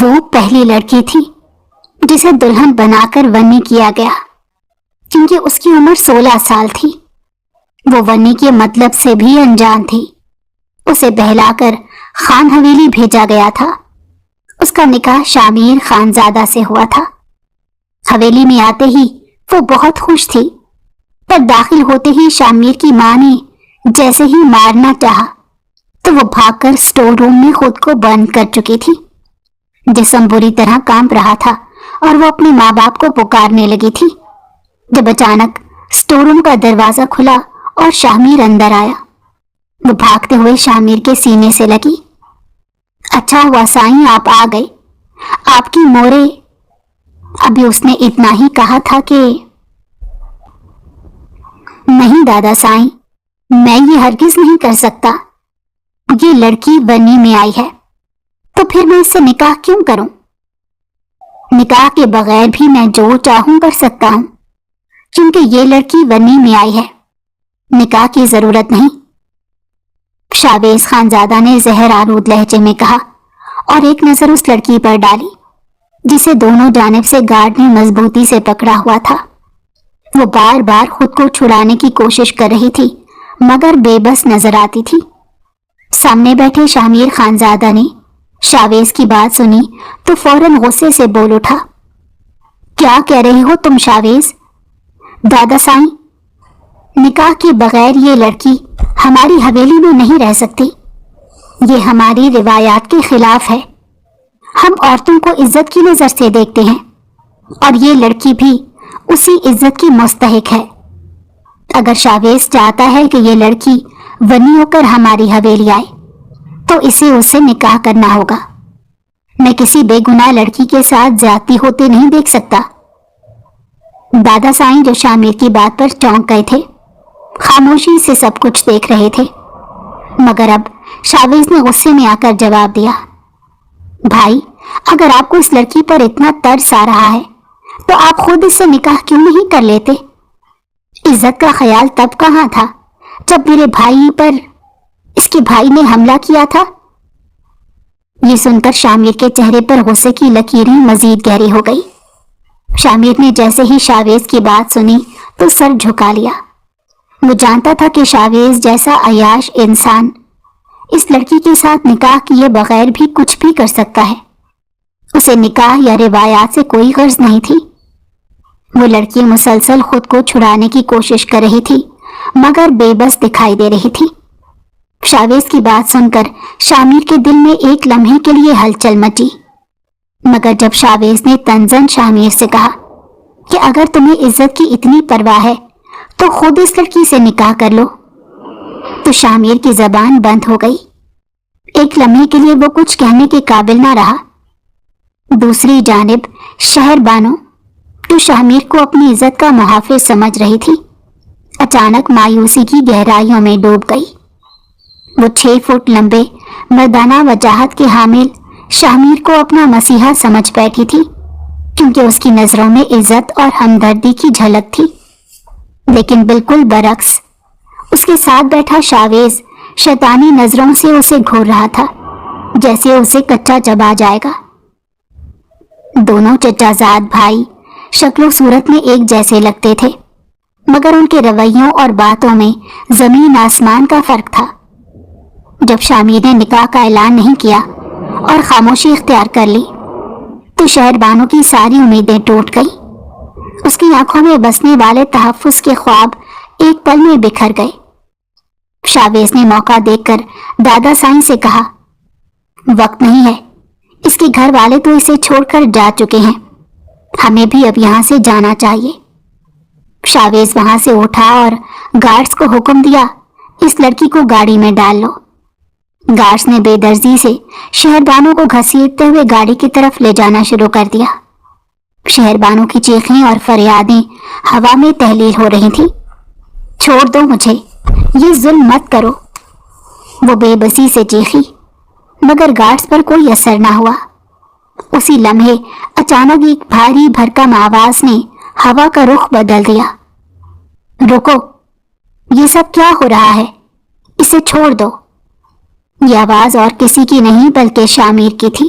وہ پہلی لڑکی تھی جسے دلہن بنا کر ونی کیا گیا، کیونکہ اس کی عمر 16 سال تھی۔ وہ ونی کے مطلب سے بھی انجان تھی۔ اسے بہلا کر خان حویلی بھیجا گیا تھا۔ اس کا نکاح شامیر خانزادہ سے ہوا تھا۔ حویلی میں آتے ہی وہ بہت خوش تھی، پر داخل ہوتے ہی شامیر کی ماں نے جیسے ہی مارنا چاہا تو وہ بھاگ کر سٹور روم میں خود کو بند کر چکی تھی۔ جسم بری طرح کانپ رہا تھا اور وہ اپنے ماں باپ کو پکارنے لگی تھی، جب اچانک سٹور روم کا دروازہ کھلا اور شامیر اندر آیا۔ وہ بھاگتے ہوئے شامیر کے سینے سے لگی۔ اچھا ہوا سائیں آپ آ گئے، آپ کی مورے۔ ابھی اس نے اتنا ہی کہا تھا کہ نہیں دادا سائیں، میں یہ ہرگز نہیں کر سکتا۔ یہ لڑکی ونی میں آئی ہے تو پھر میں اس سے نکاح کیوں کروں؟ نکاح کے بغیر بھی میں جو چاہوں کر سکتا ہوں، کیونکہ یہ لڑکی ونی میں آئی ہے، نکاح کی ضرورت نہیں۔ شاویز خانزادہ نے زہر آلود لہجے میں کہا اور ایک نظر اس لڑکی پر ڈالی جسے دونوں جانب سے گارڈ نے مضبوطی سے پکڑا ہوا تھا۔ وہ بار بار خود کو چھڑانے کی کوشش کر رہی تھی مگر بے بس نظر آتی تھی۔ سامنے بیٹھے شامیر خانزادہ نے شاویز کی بات سنی تو فوراً غصے سے بول اٹھا، کیا کہہ رہی ہو تم شاویز؟ دادا سائیں، نکاح کے بغیر یہ لڑکی ہماری حویلی میں نہیں رہ سکتی۔ یہ ہماری روایات کے خلاف ہے۔ ہم عورتوں کو عزت کی نظر سے دیکھتے ہیں اور یہ لڑکی بھی اسی عزت کی مستحق ہے۔ اگر شاویز چاہتا ہے کہ یہ لڑکی ونی ہو کر ہماری حویلی آئے تو اسے اس سے نکاح کرنا ہوگا۔ میں کسی بے گناہ لڑکی کے ساتھ زیادتی ہوتے نہیں دیکھ سکتا۔ دادا سائیں جو شامیر کی بات پر چونک گئے تھے، خاموشی سے سب کچھ دیکھ رہے تھے، مگر اب شاویز نے غصے میں آ کر جواب دیا، بھائی اگر آپ کو اس لڑکی پر اتنا ترس آ رہا ہے تو آپ خود اس سے نکاح کیوں نہیں کر لیتے؟ عزت کا خیال تب کہاں تھا جب میرے بھائی پر اس کے بھائی نے حملہ کیا تھا۔ یہ سن کر شامیر کے چہرے پر غصے کی لکیریں مزید گہری ہو گئی۔ شامیر نے جیسے ہی شاویز کی بات سنی تو سر جھکا لیا۔ وہ جانتا تھا کہ شاویز جیسا عیاش انسان اس لڑکی کے ساتھ نکاح کیے بغیر بھی کچھ بھی کر سکتا ہے۔ اسے نکاح یا روایات سے کوئی غرض نہیں تھی۔ وہ لڑکی مسلسل خود کو چھڑانے کی کوشش کر رہی تھی مگر بے بس دکھائی دے رہی تھی۔ شاویز کی بات سن کر شامیر کے دل میں ایک لمحے کے لیے ہلچل مچی، مگر جب شاویز نے تنزن شامیر سے کہا کہ اگر تمہیں عزت کی اتنی پرواہ ہے تو خود اس لڑکی سے نکاح کر لو، تو شامیر کی زبان بند ہو گئی۔ ایک لمحے کے لیے وہ کچھ کہنے کے قابل نہ رہا۔ دوسری جانب شہر بانو جو شامیر کو اپنی عزت کا محافظ سمجھ رہی تھی، اچانک مایوسی کی گہرائیوں میں ڈوب گئی۔ وہ 6 فٹ لمبے مردانہ وجاہت کے حامل شامیر کو اپنا مسیحا سمجھ بیٹھی تھی، کیونکہ اس کی نظروں میں عزت اور ہمدردی کی جھلک تھی۔ لیکن بالکل برعکس اس کے ساتھ بیٹھا شاویز شیطانی نظروں سے اسے گھور رہا تھا، جیسے اسے کچا چبا جائے گا۔ دونوں چچا زاد بھائی شکل و صورت میں ایک جیسے لگتے تھے، مگر ان کے رویوں اور باتوں میں زمین آسمان کا فرق تھا۔ جب شامیر نے نکاح کا اعلان نہیں کیا اور خاموشی اختیار کر لی تو شہر بانو کی ساری امیدیں ٹوٹ گئی۔ اس کی آنکھوں میں بسنے والے تحفظ کے خواب ایک پل میں بکھر گئے۔ شاویز نے موقع دیکھ کر دادا سائیں سے کہا، وقت نہیں ہے، اس کے گھر والے تو اسے چھوڑ کر جا چکے ہیں، ہمیں بھی اب یہاں سے جانا چاہیے۔ شاویز وہاں سے اٹھا اور گارڈز کو حکم دیا، اس لڑکی کو گاڑی میں ڈال لو۔ گارڈز نے بے درزی سے شہر بانو کو گھسیٹتے ہوئے گاڑی کی طرف لے جانا شروع کر دیا۔ شہر بانو کی چیخیں اور فریادیں ہوا میں تحلیل ہو رہی تھیں۔ چھوڑ دو مجھے، یہ ظلم مت کرو، وہ بے بسی سے چیخی، مگر گارڈز پر کوئی اثر نہ ہوا۔ اسی لمحے اچانک ایک بھاری بھرکم آواز نے ہوا کا رخ بدل دیا، رکو، یہ سب کیا ہو رہا ہے؟ اسے چھوڑ دو۔ یہ آواز اور کسی کی نہیں بلکہ شامیر کی تھی۔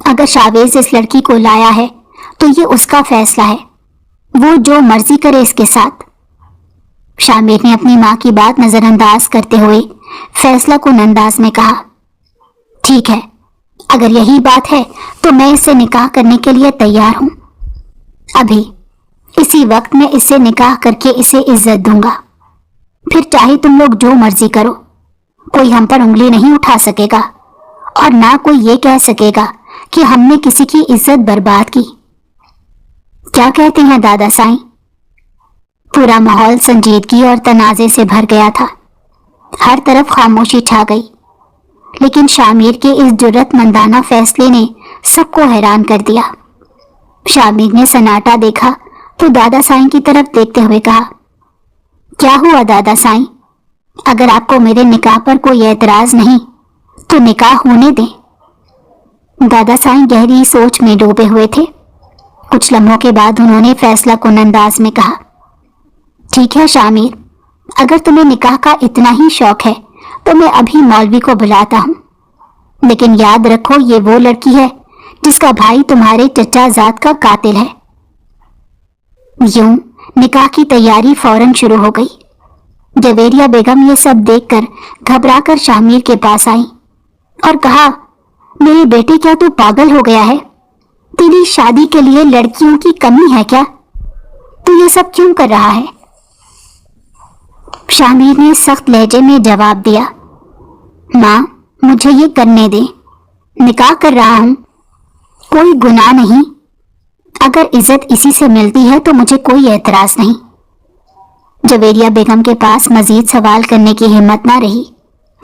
اگر شاویز اس لڑکی کو لایا ہے تو یہ اس کا فیصلہ ہے، وہ جو مرضی کرے اس کے ساتھ۔ شامیر نے اپنی ماں کی بات نظر انداز کرتے ہوئے فیصلہ کن انداز میں کہا، ٹھیک ہے، اگر یہی بات ہے تو میں اس سے نکاح کرنے کے لیے تیار ہوں۔ ابھی اسی وقت میں اس سے نکاح کر کے اسے عزت دوں گا، پھر چاہے تم لوگ جو مرضی کرو، کوئی ہم پر انگلی نہیں اٹھا سکے گا، اور نہ کوئی یہ کہہ سکے گا کہ ہم نے کسی کی عزت برباد کی۔ کیا کہتے ہیں دادا سائیں؟ پورا ماحول سنجیدگی اور تنازع سے بھر گیا تھا، ہر طرف خاموشی چھا گئی، لیکن شامیر کے اس جرأت مندانہ فیصلے نے سب کو حیران کر دیا۔ شامیر نے سناٹا دیکھا تو دادا سائیں کی طرف دیکھتے ہوئے کہا، کیا ہوا دادا سائیں؟ اگر آپ کو میرے نکاح پر کوئی اعتراض نہیں تو نکاح ہونے دیں۔ دادا سائیں گہری سوچ میں ڈوبے ہوئے تھے۔ کچھ لمحوں کے بعد انہوں نے فیصلہ کن انداز میں کہا، ٹھیک ہے شامیر، اگر تمہیں نکاح کا اتنا ہی شوق ہے تو میں ابھی مولوی کو بلاتا ہوں، لیکن یاد رکھو یہ وہ لڑکی ہے جس کا بھائی تمہارے چچا زاد کا قاتل ہے۔ یوں نکاح کی تیاری فوراً شروع ہو گئی۔ جویریہ بیگم یہ سب دیکھ کر گھبرا کر شامیر کے پاس آئیں اور کہا، میرے بیٹے کیا تو پاگل ہو گیا ہے؟ تیری شادی کے لیے لڑکیوں کی کمی ہے کیا؟ تو یہ سب کیوں کر رہا ہے؟ شامیر نے سخت لہجے میں جواب دیا، ماں مجھے یہ کرنے دیں، نکاح کر رہا ہوں، کوئی گناہ نہیں، اگر عزت اسی سے ملتی ہے تو مجھے کوئی اعتراض نہیں۔ جویریہ بیگم کے پاس مزید سوال کرنے کی ہمت نہ رہی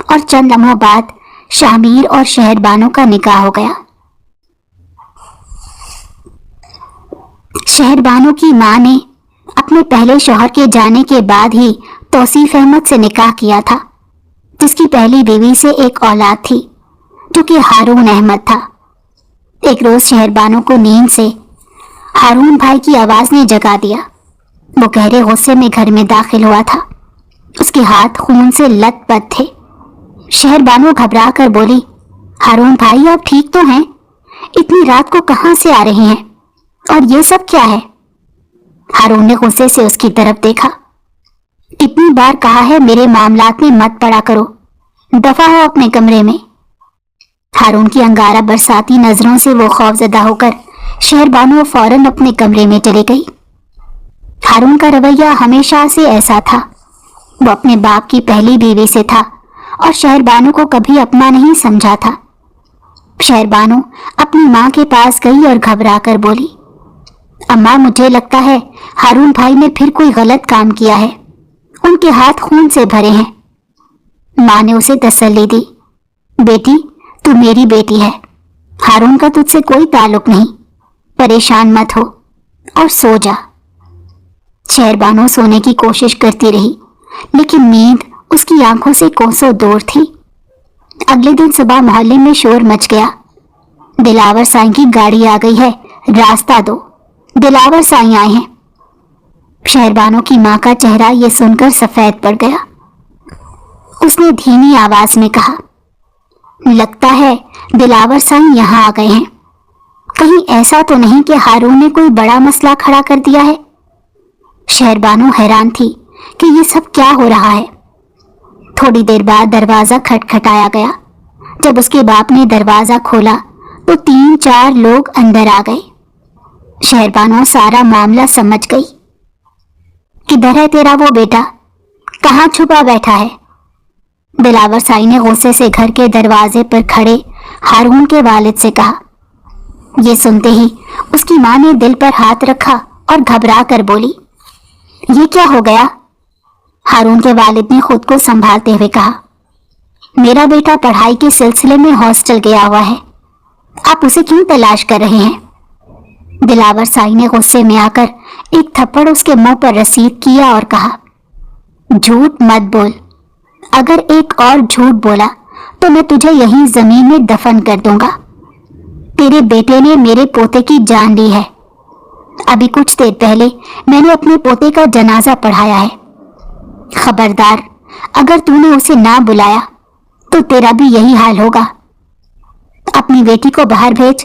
اور چند لمحوں بعد شامیر اور شہر بانو کا نکاح ہو گیا۔ شہر بانو کی ماں نے اپنے پہلے شوہر کے جانے کے بعد ہی توصیف احمد سے نکاح کیا تھا، جس کی پہلی بیوی سے ایک اولاد تھی جو کہ ہارون احمد تھا۔ ایک روز شہر بانو کو نیند سے ہارون بھائی کی آواز نے جگا دیا۔ وہ گہرے غصے میں گھر میں داخل ہوا تھا، اس کے ہاتھ خون سے لت پت تھے۔ شہر بانو گھبرا کر بولی، ہارون بھائی آپ ٹھیک تو ہیں؟ اتنی رات کو کہاں سے آ رہے ہیں اور یہ سب کیا ہے؟ ہارون نے غصے سے اس کی طرف دیکھا۔ اتنی بار کہا ہے میرے معاملات میں مت پڑا کرو، دفع ہو اپنے کمرے میں۔ ہارون کی انگارہ برساتی نظروں سے وہ خوفزدہ ہو کر شہر بانو فوراً اپنے کمرے میں چلے گئی۔ ہارون کا رویہ ہمیشہ سے ایسا تھا، وہ اپنے باپ کی پہلی بیوی سے تھا اور شہر بانو کو کبھی اپنا نہیں سمجھا تھا۔ شہر بانو اپنی ماں کے پاس گئی اور گھبرا کر بولی، اماں مجھے لگتا ہے ہارون بھائی نے پھر کوئی غلط کام کیا ہے، ان کے ہاتھ خون سے بھرے ہیں۔ ماں نے اسے تسلی دی، بیٹی تو میری بیٹی ہے، ہارون کا تجھ سے کوئی تعلق نہیں، پریشان مت ہو اور سو جا۔ شہر بانو سونے کی کوشش کرتی رہی، لیکن نیند اس کی آنکھوں سے کوسوں دور تھی۔ اگلے دن صبح محلے میں شور مچ گیا، دلاور سائیں کی گاڑی آ گئی ہے، راستہ دو، دلاور سائیں آئے ہیں۔ شہر بانو کی ماں کا چہرہ یہ سن کر سفید پڑ گیا۔ اس نے دھیمی آواز میں کہا، لگتا ہے دلاور سائیں یہاں آ گئے ہیں، کہیں ایسا تو نہیں کہ ہارون نے کوئی بڑا مسئلہ کھڑا کر دیا ہے؟ شہر بانو حیران تھی کہ یہ سب کیا ہو رہا ہے۔ تھوڑی دیر بعد دروازہ کھٹکھٹایا گیا۔ جب اس کے باپ نے دروازہ کھولا تو 3-4 لوگ اندر آ گئے۔ شہر بانو سارا معاملہ سمجھ گئی۔ کدھر ہے تیرا وہ بیٹا؟ کہاں چھپا بیٹھا ہے؟ دلاور سائی نے غصے سے گھر کے دروازے پر کھڑے ہارون کے والد سے کہا۔ یہ سنتے ہی اس کی ماں نے دل پر ہاتھ رکھا اور گھبرا کر بولی، یہ کیا ہو گیا؟ ہارون کے والد نے خود کو سنبھالتے ہوئے کہا، میرا بیٹا پڑھائی کے سلسلے میں ہاسٹل گیا ہوا ہے، آپ اسے کیوں تلاش کر رہے ہیں؟ دلاور سائی نے غصے میں آ کر ایک تھپڑ اس کے منہ پر رسید کیا اور کہا، جھوٹ مت بول، اگر ایک اور جھوٹ بولا تو میں تجھے یہیں زمین میں دفن کر دوں گا۔ تیرے بیٹے نے میرے پوتے کی جان لی ہے، ابھی کچھ دیر پہلے میں نے اپنے پوتے کا جنازہ پڑھایا ہے۔ خبردار، اگر تو نے اسے نہ بلایا تو تیرا بھی یہی حال ہوگا۔ اپنی بیٹی کو باہر بھیج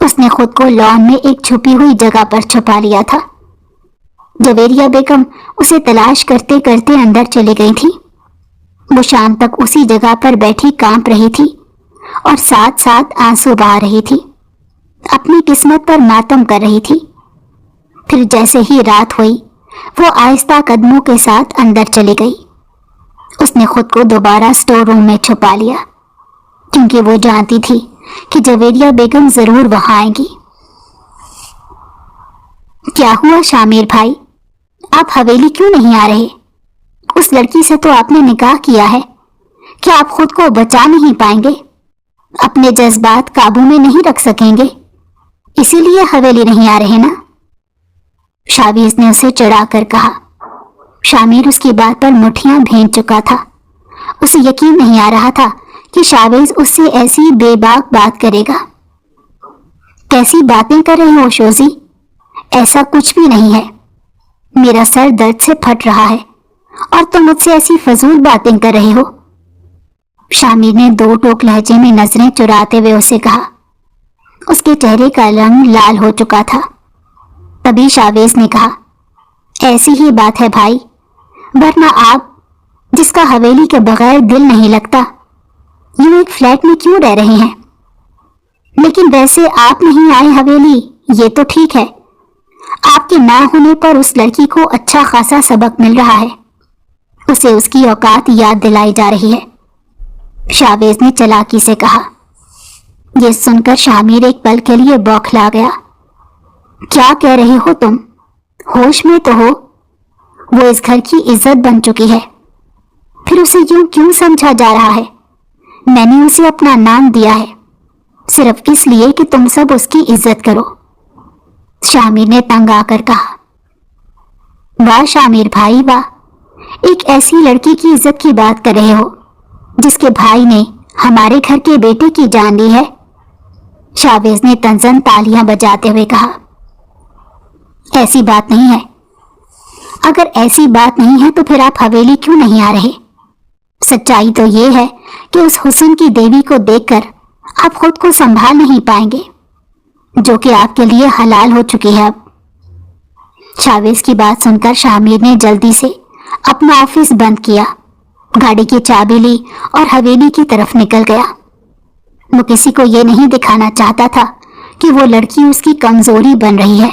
اس نے خود کو لان میں ایک چھپی ہوئی جگہ پر چھپا لیا تھا۔ جویریہ بیگم اسے تلاش کرتے کرتے اندر چلی گئی تھی۔ وہ شام تک اسی جگہ پر بیٹھی کانپ رہی تھی اور ساتھ ساتھ آنسو بہا رہی تھی، اپنی قسمت پر ماتم کر رہی تھی۔ پھر جیسے ہی رات ہوئی وہ آہستہ قدموں کے ساتھ اندر چلی گئی۔ اس نے خود کو دوبارہ سٹور روم میں چھپا لیا، کیونکہ وہ جانتی تھی کہ جویریہ بیگم ضرور وہاں آئیں گی۔ کیا ہوا شامیر بھائی، آپ حویلی کیوں نہیں آ رہے؟ اس لڑکی سے تو آپ نے نکاح کیا ہے، کیا آپ خود کو بچا نہیں پائیں گے؟ اپنے جذبات قابو میں نہیں رکھ سکیں گے، اسی لیے حویلی نہیں آ رہے نا؟ شاویز نے اسے چڑھا کر کہا۔ شامیر اس کی بات پر مٹھیاں بھیج چکا تھا۔ اسے یقین نہیں آ رہا تھا کہ شاویز اس سے ایسی بے باک بات کرے گا۔ کیسی باتیں کر رہے ہو شوزی؟ ایسا کچھ بھی نہیں ہے، میرا سر درد سے پھٹ رہا ہے اور تم مجھ سے ایسی فضول باتیں کر رہے ہو۔ شامیر نے دو ٹوک لہجے میں نظریں چراتے ہوئے اسے کہا۔ اس کے چہرے کا رنگ لال ہو چکا تھا۔ تبھی شاویز نے کہا، ایسی ہی بات ہے بھائی، ورنہ آپ جس کا حویلی کے بغیر دل نہیں لگتا یوں ایک فلیٹ میں کیوں رہ رہے ہیں؟ لیکن ویسے آپ نہیں آئے حویلی یہ تو ٹھیک ہے، آپ کے نہ ہونے پر اس لڑکی کو اچھا خاصا سبق مل رہا ہے، اسے اس کی اوقات یاد دلائی جا رہی ہے، شاویز نے چلاکی سے کہا۔ یہ سن کر شامیر ایک پل کے لیے بوکھلا گیا۔ کیا کہہ رہے ہو تم؟ ہوش میں تو ہو، وہ اس گھر کی عزت بن چکی ہے، پھر اسے یوں کیوں سمجھا جا رہا ہے؟ میں نے اسے اپنا نام دیا ہے صرف اس لیے کہ تم سب اس کی عزت کرو، شامیر نے تنگ آ کر کہا۔ واہ شامیر بھائی واہ، ایک ایسی لڑکی کی عزت کی بات کر رہے ہو جس کے بھائی نے ہمارے گھر کے بیٹے کی جان لی ہے، شاویز نے تنزن تالیاں بجاتے ہوئے کہا۔ ایسی بات نہیں ہے۔ اگر ایسی بات نہیں ہے تو پھر آپ حویلی کیوں نہیں آ رہے؟ سچائی تو یہ ہے کہ اس حسن کی دیوی کو دیکھ کر آپ خود کو سنبھال نہیں پائیں گے، جو کہ آپ کے لیے حلال ہو چکی ہے اب۔ شاویز کی بات سن کر شامیر نے جلدی سے اپنا آفس بند کیا، گاڑی کی چابی لی اور حویلی کی طرف نکل گیا۔ وہ کسی کو یہ نہیں دکھانا چاہتا تھا کہ وہ لڑکی اس کی کمزوری بن رہی ہے۔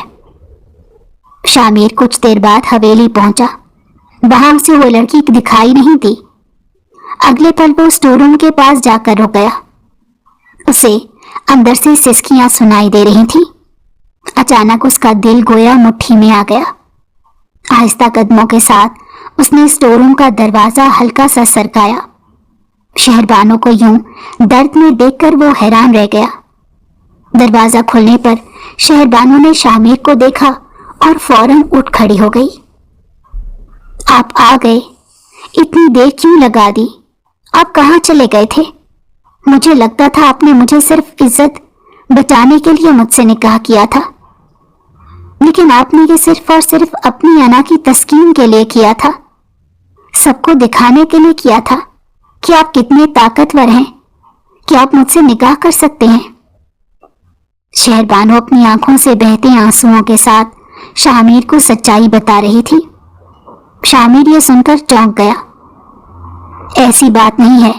شامیر کچھ دیر بعد حویلی پہنچا، وہاں اسے وہ لڑکی دکھائی نہیں دی۔ اگلے پل وہ اسٹور روم کے پاس جا کر رک گیا۔ اسے اندر سے سسکیاں سنائی دے رہی تھیں۔ اچانک اس کا دل گویا مٹھی میں آ گیا۔ آہستہ قدموں کے ساتھ اس نے اسٹور روم کا دروازہ ہلکا سا سرکایا۔ شہربانوں کو یوں درد میں دیکھ کر وہ حیران رہ گیا۔ دروازہ کھلنے پر شہربانوں نے شامیر کو دیکھا اور فوراً اٹھ کھڑی ہو گئی۔ آپ آ گئے، اتنی دیر کیوں لگا دی؟ آپ کہاں چلے گئے تھے؟ مجھے لگتا تھا آپ نے مجھے صرف عزت بچانے کے لیے مجھ سے نکاح کیا تھا، لیکن آپ نے یہ صرف اور صرف اپنی انا کی تسکین کے لیے کیا تھا، سب کو دکھانے کے لیے کیا تھا کہ آپ کتنے طاقتور ہیں، کہ آپ مجھ سے نکاح کر سکتے ہیں۔ شہربانو اپنی آنکھوں سے بہتے آنسوؤں کے ساتھ شامیر کو سچائی بتا رہی تھی۔ شامیر یہ سن کر چونک گیا۔ ایسی بات نہیں ہے،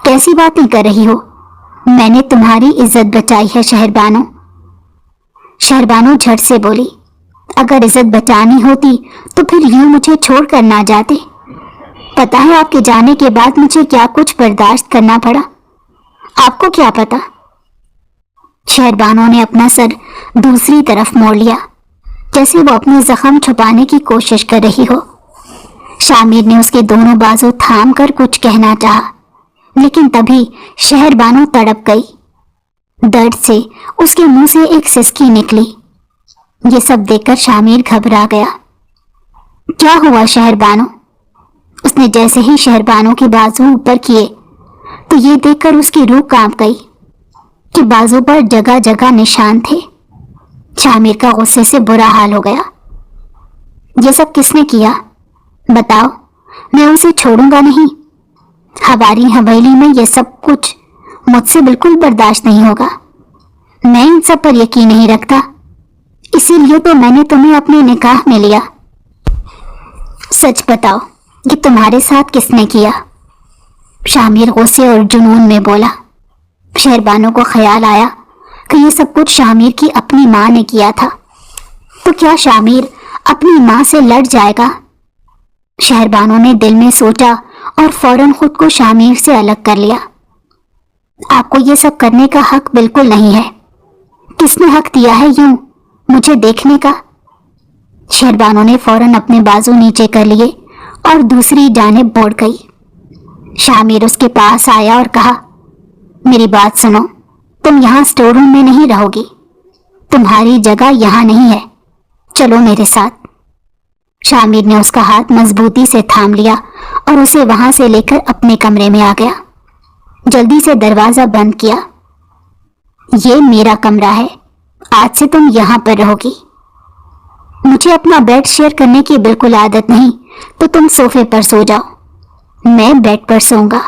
کیسی باتیں کر رہی ہو؟ میں نے تمہاری عزت بچائی ہے شہربانو۔ شہربانو جھٹ سے بولی، اگر عزت بچانی ہوتی تو پھر یوں مجھے چھوڑ کر نہ جاتے، پتا ہے آپ کے جانے کے بعد مجھے کیا کچھ برداشت کرنا پڑا، آپ کو کیا پتا؟ شہربانو نے اپنا سر دوسری طرف موڑ لیا، جیسے وہ اپنے زخم چھپانے کی کوشش کر رہی ہو۔ شامیر نے اس کے دونوں بازو تھام کر کچھ کہنا چاہا، لیکن تبھی شہربانو تڑپ گئی۔ درد سے اس کے منہ سے ایک سسکی نکلی۔ یہ سب دیکھ کر شامیر گھبرا گیا۔ کیا ہوا شہربانو؟ اس نے جیسے ہی شہربانو کے بازو اوپر کیے تو یہ دیکھ کر اس کی روح کانپ گئی کہ بازو پر جگہ جگہ نشان تھے۔ شامیر کا غصے سے برا حال ہو گیا۔ یہ سب کس نے کیا؟ بتاؤ، میں اسے چھوڑوں گا نہیں۔ ہماری حویلی میں یہ سب کچھ مجھ سے بالکل برداشت نہیں ہوگا۔ میں ان سب پر یقین نہیں رکھتا، اسی لیے تو میں نے تمہیں اپنے نکاح میں لیا۔ سچ بتاؤ، یہ تمہارے ساتھ کس نے کیا؟ شامیر غصے اور جنون میں بولا۔ شہربانو کو خیال آیا کہ یہ سب کچھ شامیر کی اپنی ماں نے کیا تھا، تو کیا شامیر اپنی ماں سے لڑ جائے گا؟ شہربانو نے دل میں سوچا اور فوراً خود کو شامیر سے الگ کر لیا۔ آپ کو یہ سب کرنے کا حق بالکل نہیں ہے۔ کس نے حق دیا ہے یوں مجھے دیکھنے کا؟ شہربانو نے فوراً اپنے بازو نیچے کر لیے اور دوسری جانب بڑھ گئی۔ شامیر اس کے پاس آیا اور کہا، میری بات سنو، تم یہاں اسٹور روم میں نہیں رہو گی، تمہاری جگہ یہاں نہیں ہے، چلو میرے ساتھ۔ شامیر نے اس کا ہاتھ مضبوطی سے تھام لیا اور اسے وہاں سے لے کر اپنے کمرے میں آ گیا۔ جلدی سے دروازہ بند کیا۔ یہ میرا کمرہ ہے، آج سے تم یہاں پر رہو گی۔ مجھے اپنا بیڈ شیئر کرنے کی بالکل عادت نہیں، تو تم صوفے پر سو جاؤ، میں بیڈ پر سوؤں گا۔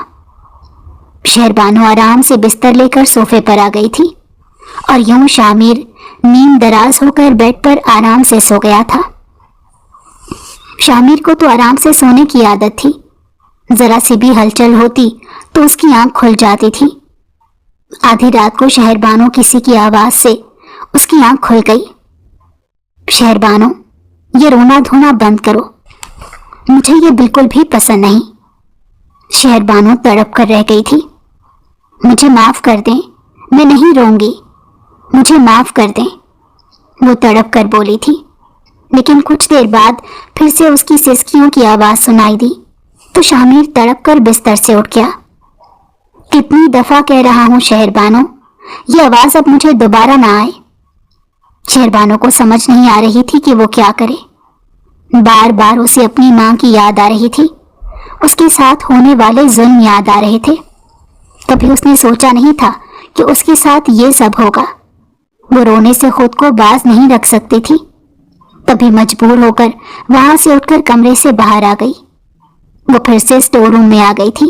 شہربانو آرام سے بستر لے کر صوفے پر آ گئی تھی اور یوں شامیر نیم دراز ہو کر بیڈ پر آرام سے سو گیا تھا۔ شامیر کو تو آرام سے سونے کی عادت تھی، ذرا سی بھی ہلچل ہوتی تو اس کی آنکھ کھل جاتی تھی۔ آدھی رات کو شہربانو کسی کی آواز سے اس کی آنکھ کھل گئی۔ شہربانو، یہ رونا دھونا بند کرو، مجھے یہ بالکل بھی پسند نہیں۔ شہربانو تڑپ کر رہ گئی تھی۔ مجھے معاف کر دیں، میں نہیں روں گی، مجھے معاف کر دیں، وہ تڑپ کر بولی تھی۔ لیکن کچھ دیر بعد پھر سے اس کی سسکیوں کی آواز سنائی دی تو شامیر تڑپ کر بستر سے اٹھ گیا۔ کتنی دفعہ کہہ رہا ہوں شہربانو، یہ آواز اب مجھے دوبارہ نہ آئے۔ شہربانو کو سمجھ نہیں آ رہی تھی کہ وہ کیا کرے۔ بار بار اسے اپنی ماں کی یاد آ رہی تھی، اس کے ساتھ ہونے والے ظلم یاد آ رہے تھے۔ کبھی اس نے سوچا نہیں تھا کہ اس کے ساتھ یہ سب ہوگا۔ وہ رونے سے خود کو باز نہیں رکھ سکتی تھی، تبھی مجبور ہو کر وہاں سے اٹھ کر کمرے سے باہر آ گئی۔ وہ پھر سے اسٹور روم میں آ گئی تھی۔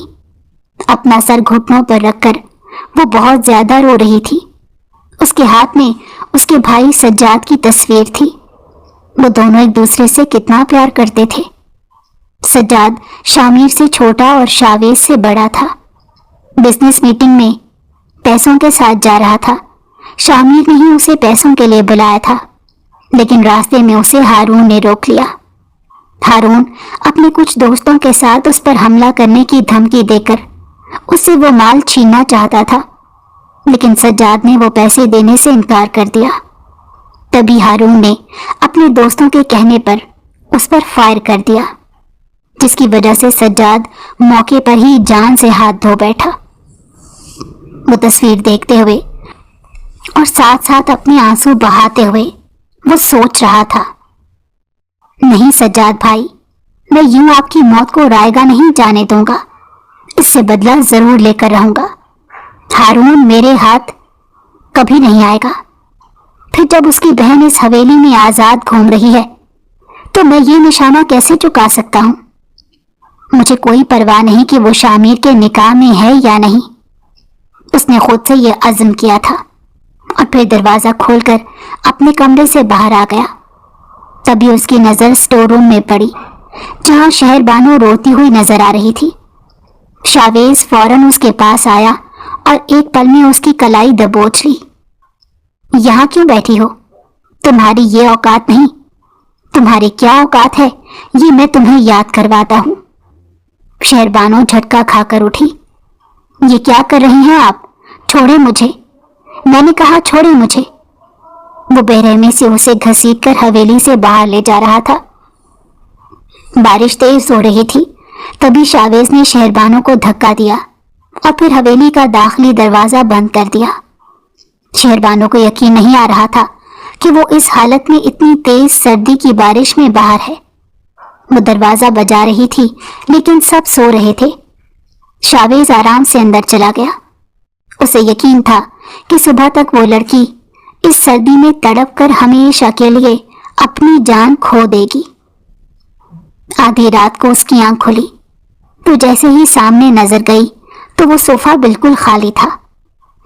اپنا سر گھٹنوں پر رکھ کر وہ بہت زیادہ رو رہی تھی۔ اس کے ہاتھ میں اس کے بھائی سجاد کی تصویر تھی۔ وہ دونوں ایک دوسرے سے کتنا پیار کرتے تھے۔ سجاد شامیر سے چھوٹا اور شاویز سے بڑا تھا۔ بزنس میٹنگ میں پیسوں کے ساتھ جا رہا تھا۔ شامیر نے ہی اسے پیسوں کے لیے بلایا تھا، لیکن راستے میں اسے ہارون نے روک لیا۔ ہارون اپنے کچھ دوستوں کے ساتھ اس پر حملہ کرنے کی دھمکی دے کر اس سے وہ مال چھیننا چاہتا تھا، لیکن سجاد نے وہ پیسے دینے سے انکار کر دیا۔ تبھی ہارون نے اپنے دوستوں کے کہنے پر اس پر فائر کر دیا، جس کی وجہ سے سجاد موقع پر ہی جان سے ہاتھ دھو بیٹھا۔ وہ تصویر دیکھتے ہوئے اور ساتھ ساتھ اپنے آنسو بہاتے ہوئے وہ سوچ رہا تھا، نہیں سجاد بھائی، میں یوں آپ کی موت کو رائے گا نہیں جانے دوں گا، اس سے بدلہ ضرور لے کر رہوں گا۔ ہارون میرے ہاتھ کبھی نہیں آئے گا۔ پھر جب اس کی بہن اس حویلی میں آزاد گھوم رہی ہے تو میں یہ نشانہ کیسے چکا سکتا ہوں؟ مجھے کوئی پرواہ نہیں کہ وہ شامیر کے نکاح میں ہے یا نہیں۔ اس نے خود سے یہ عزم کیا تھا اور پھر دروازہ کھول کر اپنے کمرے سے باہر آ گیا۔ تبھی اس کی نظر اسٹور روم میں پڑی، جہاں شہربانو روتی ہوئی نظر آ رہی تھی۔ شاویز فوراً اس کے پاس آیا اور ایک پل میں اس کی کلائی دبوچ لی۔ یہاں کیوں بیٹھی ہو؟ تمہاری یہ اوقات نہیں۔ تمہاری کیا اوقات ہے یہ میں تمہیں یاد کرواتا ہوں۔ شہربانو جھٹکا کھا کر اٹھی۔ یہ کیا کر رہی ہیں آپ؟ چھوڑے مجھے، میں نے کہا چھوڑے مجھے۔ وہ بے رحمی سے اسے گھسیٹ کر حویلی سے باہر لے جا رہا تھا۔ بارش تیز ہو رہی تھی، تبھی شاویز نے شہربانو کو دھکا دیا اور پھر حویلی کا داخلی دروازہ بند کر دیا۔ شہربانو کو یقین نہیں آ رہا تھا کہ وہ اس حالت میں اتنی تیز سردی کی بارش میں باہر ہے۔ وہ دروازہ بجا رہی تھی لیکن سب سو رہے تھے۔ شاویز آرام سے اندر چلا گیا۔ اسے یقین تھا کہ صبح تک وہ لڑکی اس سردی میں تڑپ کر ہمیشہ کے لیے اپنی جان کھو دے گی۔ آدھی رات کو اس کی آنکھ کھلی تو جیسے ہی سامنے نظر گئی تو وہ صوفہ بالکل خالی تھا۔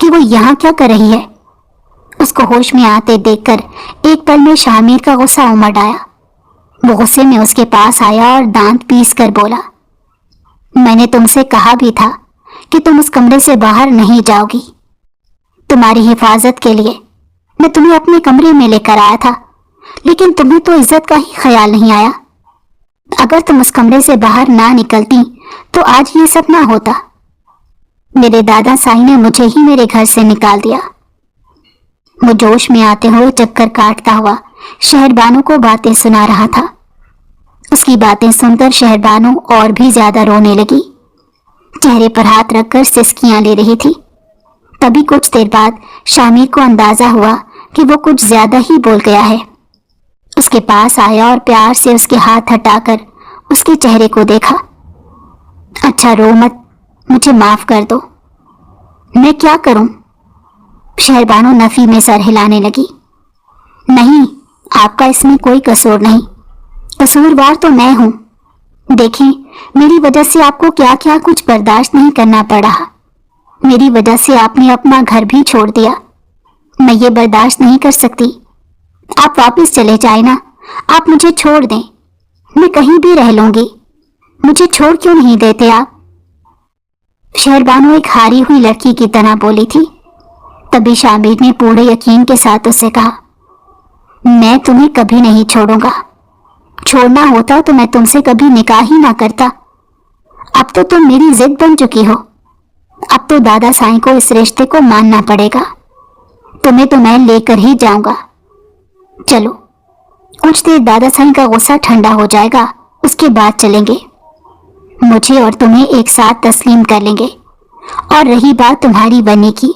کہ وہ یہاں کیا کر رہی ہے۔ اس کو ہوش میں آتے دیکھ کر ایک پل میں شامیر کا غصہ امڑ آیا۔ وہ غصے میں اس کے پاس آیا اور دانت پیس کر بولا، میں نے تم سے کہا بھی تھا کہ تم اس کمرے سے باہر نہیں جاؤ گی۔ تمہاری حفاظت کے لیے میں تمہیں اپنے کمرے میں لے کر آیا تھا، لیکن تمہیں تو عزت کا ہی خیال نہیں آیا۔ اگر تم اس کمرے سے باہر نہ نکلتی تو آج یہ سب نہ ہوتا۔ میرے دادا سائی نے مجھے ہی میرے گھر سے نکال دیا۔ وہ جوش میں آتے ہوئے چکر کاٹتا ہوا شہربانو کو باتیں سنا رہا تھا۔ اس کی باتیں سن کر شہربانو اور بھی زیادہ رونے لگی، چہرے پر ہاتھ رکھ کر سسکیاں لے رہی تھی۔ تبھی کچھ دیر بعد شامیر کو اندازہ ہوا کہ وہ کچھ زیادہ ہی بول گیا ہے۔ اس کے پاس آیا اور پیار سے اس کے ہاتھ ہٹا کر اس کے چہرے کو دیکھا۔ اچھا رو مت، مجھے معاف کر دو۔ میں کیا کروں؟ شہربانو نفی میں سر ہلانے لگی۔ نہیں، آپ کا اس میں کوئی قصور نہیں، قصوروار تو میں ہوں۔ دیکھیں، میری وجہ سے آپ کو کیا کیا کچھ برداشت نہیں کرنا پڑ رہا۔ میری وجہ سے آپ نے اپنا گھر بھی چھوڑ دیا۔ میں یہ برداشت نہیں کر سکتی۔ آپ واپس چلے جائیں نا، آپ مجھے چھوڑ دیں، میں کہیں بھی رہ لوں گی۔ مجھے چھوڑ کیوں نہیں دیتے آپ؟ شہربانو ایک ہاری ہوئی لڑکی کی طرح بولی تھی۔ تبھی شامیر نے پورے یقین کے ساتھ اسے کہا، میں تمہیں کبھی نہیں چھوڑوں گا۔ چھوڑنا ہوتا تو میں تم سے کبھی نکاح ہی نہ کرتا۔ اب تو تم میری ضد بن چکی ہو۔ اب تو دادا سائیں کو اس رشتے کو ماننا پڑے گا۔ تمہیں تو میں لے کر ہی جاؤں گا۔ چلو، کچھ دیر دادا سائیں کا غصہ ٹھنڈا ہو جائے گا، اس کے بعد چلیں گے۔ مجھے اور تمہیں ایک ساتھ تسلیم کر لیں گے۔ اور رہی بات تمہاری بنی کی،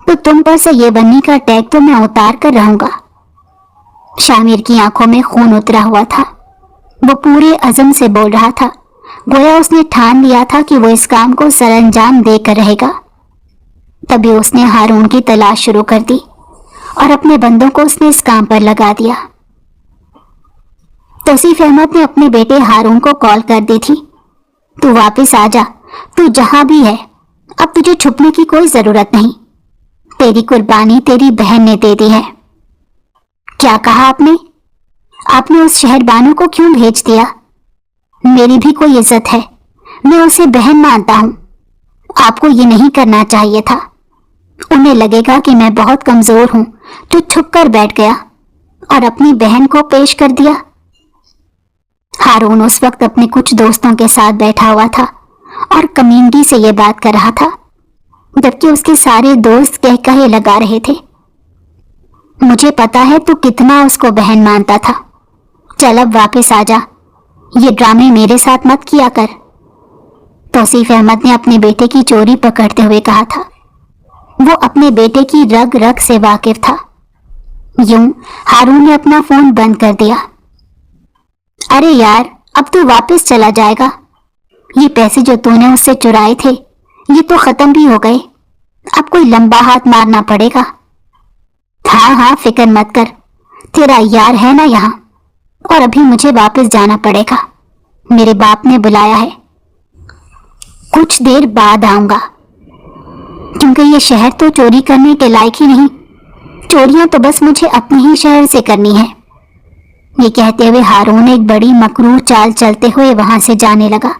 تو تم پر سے یہ بنی کا ٹیگ تو میں اتار کر رہوں گا۔ شامیر کی آنکھوں میں خون اترا ہوا تھا۔ وہ پورے عزم سے بول رہا تھا، گویا اس نے ٹھان لیا تھا کہ وہ اس کام کو سر انجام دے کر رہے گا۔ تبھی اس نے ہارون کی تلاش شروع کر دی اور اپنے بندوں کو اس نے اس کام پر لگا دیا۔ توصیف احمد نے اپنے بیٹے ہارون کو کال کر دی تھی، تو واپس آ جا، تو جہاں بھی ہے، اب تجھے چھپنے کی کوئی ضرورت نہیں۔ تیری قربانی تیری بہن نے دے دی ہے۔ کیا کہا آپ نے؟ آپ نے اس شہربانو کو کیوں بھیج دیا؟ میری بھی کوئی عزت ہے، میں اسے بہن مانتا ہوں۔ آپ کو یہ نہیں کرنا چاہیے تھا۔ انہیں لگے گا کہ میں بہت کمزور ہوں جو چھپ کر بیٹھ گیا اور اپنی بہن کو پیش کر دیا۔ ہارون اس وقت اپنے کچھ دوستوں کے ساتھ بیٹھا ہوا تھا اور کمینگی سے یہ بات کر رہا تھا، جبکہ اس کے سارے دوست کہے لگا رہے تھے، مجھے پتا ہے تو کتنا اس کو بہن مانتا تھا۔ چل اب واپس آ جا، یہ ڈرامے میرے ساتھ مت کیا کر۔ توصیف احمد نے اپنے بیٹے کی چوری پکڑتے ہوئے کہا تھا۔ وہ اپنے بیٹے کی رگ رگ سے واقف تھا۔ یوں ہارون نے اپنا فون بند کر دیا۔ ارے یار، اب تو واپس چلا جائے گا؟ یہ پیسے جو تو نے اس سے چرائے تھے، یہ تو ختم بھی ہو گئے، اب کوئی لمبا ہاتھ مارنا پڑے گا۔ ہاں ہاں، فکر مت کر، تیرا یار ہے نا یہاں، اور ابھی مجھے واپس جانا پڑے گا، میرے باپ نے بلایا ہے۔ کچھ دیر بعد آؤں گا، کیونکہ یہ شہر تو چوری کرنے کے لائق ہی نہیں، چوریاں تو بس مجھے اپنے ہی شہر سے کرنی ہے۔ یہ کہتے ہوئے ہارون ایک بڑی مکروہ چال چلتے ہوئے وہاں سے جانے لگا۔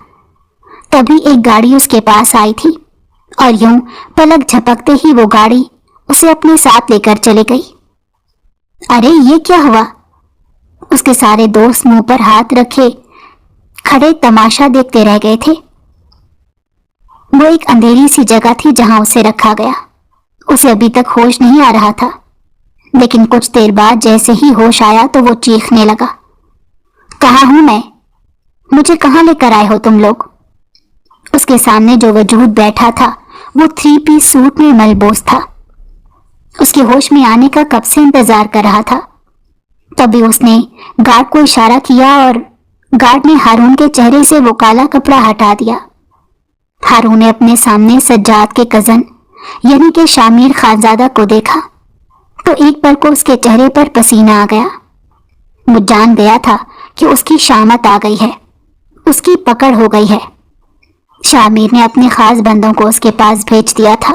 تبھی ایک گاڑی اس کے پاس آئی تھی اور یوں پلک جھپکتے ہی وہ گاڑی اسے اپنے ساتھ لے کر چلے گئی۔ ارے یہ کیا ہوا؟ اس کے سارے دوست منہ پر ہاتھ رکھے کھڑے تماشا دیکھتے رہ گئے تھے۔ وہ ایک اندھیری سی جگہ تھی جہاں اسے رکھا گیا۔ اسے ابھی تک ہوش نہیں آ رہا تھا، لیکن کچھ دیر بعد جیسے ہی ہوش آیا تو وہ چیخنے لگا، کہاں ہوں میں؟ مجھے کہاں لے کر آئے ہو تم لوگ؟ اس کے سامنے جو وجود بیٹھا تھا وہ 3 پیس سوٹ میں ملبوس تھا۔ اس کے ہوش میں آنے کا کب سے انتظار کر رہا تھا۔ تبھی اس نے گارڈ کو اشارہ کیا اور گارڈ نے ہارون کے چہرے سے وہ کالا کپڑا ہٹا دیا۔ ہارون نے اپنے سامنے سجاد کے کزن یعنی کہ شامیر خانزادہ کو دیکھا تو ایک پل کو اس کے چہرے پر پسینہ آ گیا۔ وہ جان گیا تھا کہ اس کی شامت آ گئی ہے، اس کی پکڑ ہو گئی ہے۔ شامیر نے اپنے خاص بندوں کو اس کے پاس بھیج دیا تھا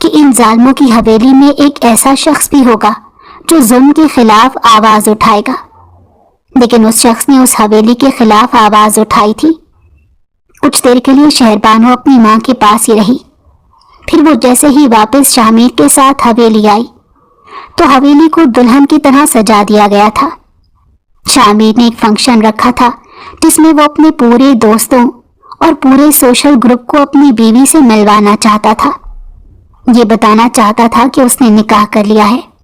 کہ ان ظالموں کی حویلی میں ایک ایسا شخص بھی ہوگا جو ظلم کے خلاف آواز اٹھائے گا، لیکن اس شخص نے اس حویلی کے خلاف آواز اٹھائی تھی۔ کچھ دیر کے لیے شہربانو اپنی ماں کے پاس ہی رہی، پھر وہ جیسے ہی واپس شامیر کے ساتھ حویلی آئی تو حویلی کو دلہن کی طرح سجا دیا گیا تھا۔ شامیر نے ایک فنکشن رکھا تھا جس میں وہ اپنے پورے دوستوں اور پورے سوشل گروپ کو اپنی بیوی سے ملوانا چاہتا تھا، یہ بتانا چاہتا تھا کہ اس نے نکاح کر لیا ہے۔